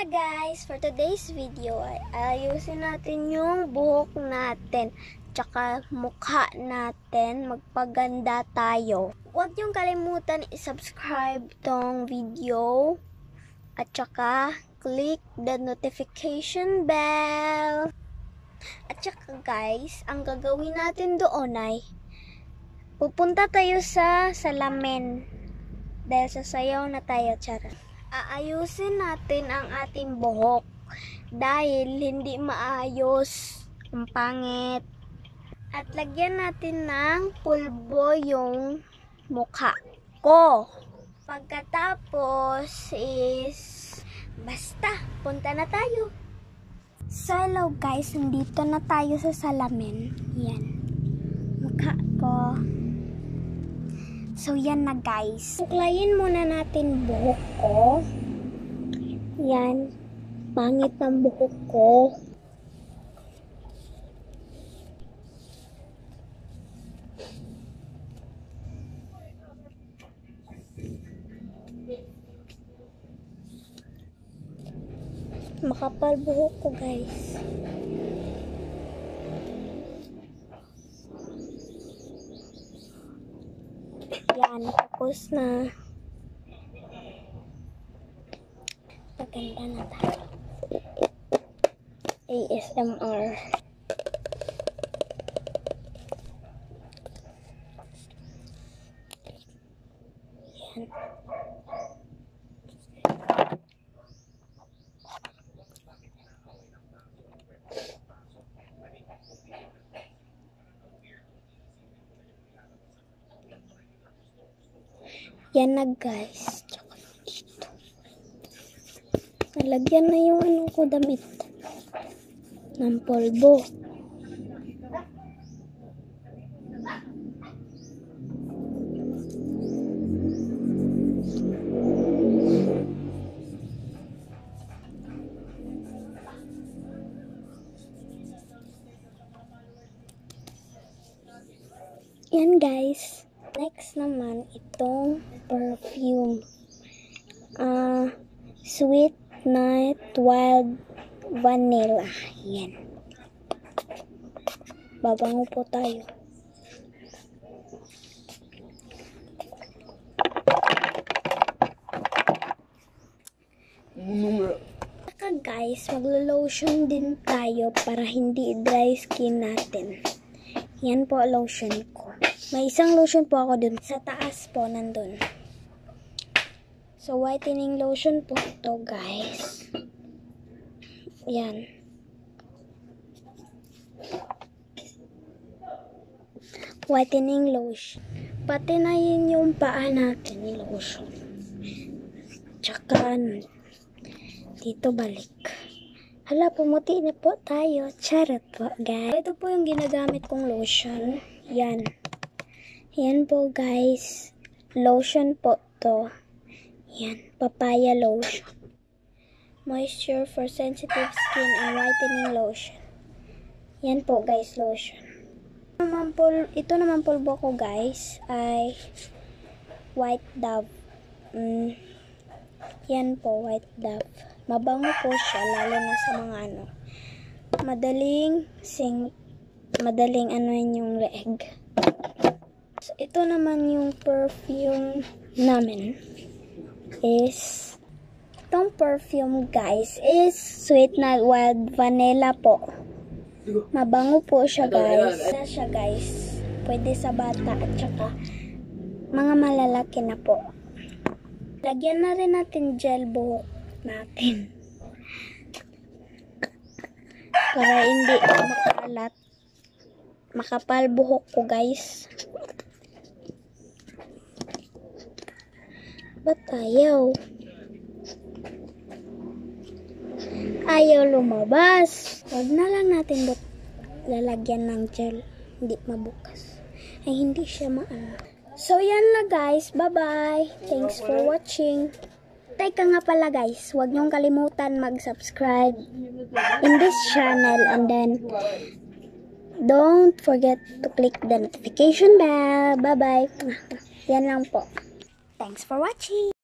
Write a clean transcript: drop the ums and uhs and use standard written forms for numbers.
guys, for today's video ay ayusin natin yung buhok natin tsaka mukha natin, magpaganda tayo. Huwag niyong kalimutan i-subscribe tong video at tsaka click the notification bell. At tsaka guys, ang gagawin natin doon ay pupunta tayo sa salamin dahil sasayaw na tayo, charot. Aayusin natin ang ating buhok dahil hindi maayos, ang pangit. At lagyan natin ng pulbo yung mukha ko. Pagkatapos is basta, punta na tayo. So hello guys, nandito na tayo sa salamin. Yan, mukha ko. So, yan na guys. Buklayin muna natin buhok ko. Yan. Pangit ng buhok ko. Makapal buhok ko guys. Yan, tapos na. Maganda na tayo. ASMR. Yan. Yan na guys. Tsaka dito. Nalagyan na yung ano ko damit ng polvo. Yan guys. Next naman, itong perfume. Sweet Night Wild Vanilla. Yan. Babango po tayo. Saka guys, maglo-lotion din tayo para hindi dry skin natin. Yan po lotion ko. May isang lotion po ako dun. Sa taas po, nandun. So, whitening lotion po ito, guys. Yan. Whitening lotion. Pati na yun yung paa natin, lotion. Tsaka, dito balik. Hala, pumuti na po tayo. Charot po, guys. Ito po yung ginagamit kong lotion. Yan. Yan po guys, lotion po to. Yan, papaya lotion. Moisture for sensitive skin and whitening lotion. Yan po guys, lotion. Ito naman pulbo ko guys ay White Dove. Yan po, White Dove. Mabango po siya, lalo na sa mga ano. Madaling ano yung leeg. So, ito naman yung perfume namin is itong perfume guys is Sweet Night Wild Vanilla po. Mabango po siya guys. Pwede sa bata at saka mga malalaki na po. Lagyan na rin natin gel buhok natin para hindi makalat. Makapal buhok ko guys. Ba't ayaw? Ayaw lumabas. Huwag na lang natin lalagyan ng gel. Hindi mabukas. Ay, hindi siya maano. So, yan na guys. Bye-bye. Thanks for watching. Teka nga pala guys, huwag niyong kalimutan mag-subscribe in this channel and then don't forget to click the notification bell. Bye-bye. Yan lang po. Thanks for watching.